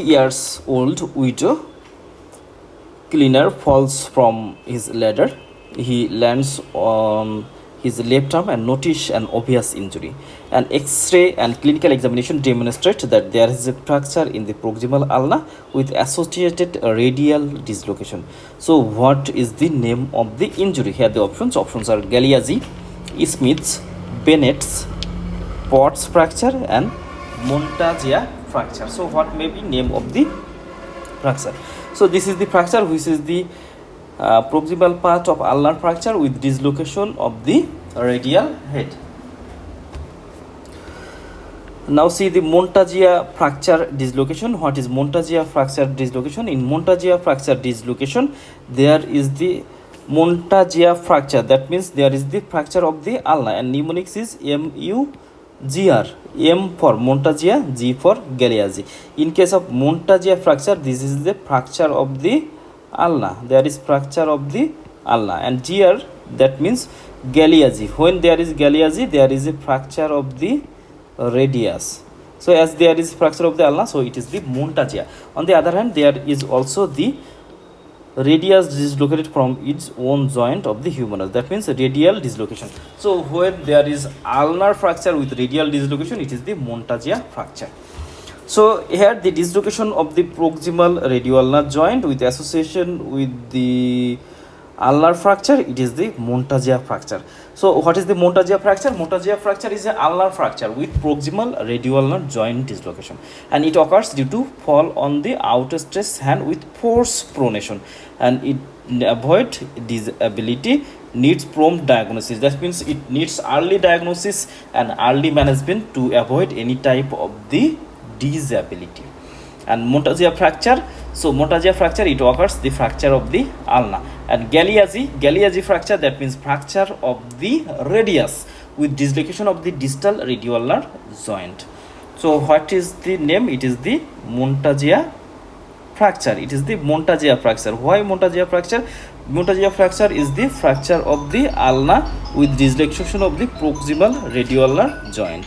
years old widow cleaner falls from his ladder. He lands on his left arm and notice an obvious injury. An X-ray and clinical examination demonstrate that there is a fracture in the proximal ulna with associated radial dislocation. So, what is the name of the injury? Here the options are Galeazzi, Smith's, Bennett's, Potts fracture and Monteggia fracture. So, what may be name of the fracture? So, this is the fracture, which is the proximal part of ulnar fracture with dislocation of the radial head. Now see the Monteggia fracture dislocation. What is Monteggia fracture dislocation? In Monteggia fracture dislocation, there is the Monteggia fracture. That means there is the fracture of the ulna, and mnemonic is MUGR. M for Monteggia, G for Galeazzi. In case of Monteggia fracture, this is the fracture of the ulna. There is fracture of the ulna, and GR, that means Galeazzi. When there is Galeazzi, there is a fracture of the radius. So as there is fracture of the ulna, so it is the Monteggia. On the other hand, there is also the radius dislocated from its own joint of the humerus. That means radial dislocation. So when there is ulnar fracture with radial dislocation, it is the Monteggia fracture. So here the dislocation of the proximal radioulnar joint with association with the ulnar fracture, it is the Monteggia fracture. So what is the Monteggia fracture? Monteggia fracture is an ulnar fracture with proximal radioulnar joint dislocation, and it occurs due to fall on the outstretched hand with force pronation, and it avoid disability needs prompt diagnosis. That means it needs early diagnosis and early management to avoid any type of the disability. And Monteggia fracture, so Monteggia fracture, it occurs the fracture of the ulna. And Galeazzi fracture, that means fracture of the radius with dislocation of the distal radioulnar joint. So what is the name? It is the Monteggia fracture. It is the Monteggia fracture. Why Monteggia fracture? Monteggia fracture is the fracture of the ulna with dislocation of the proximal radioulnar joint.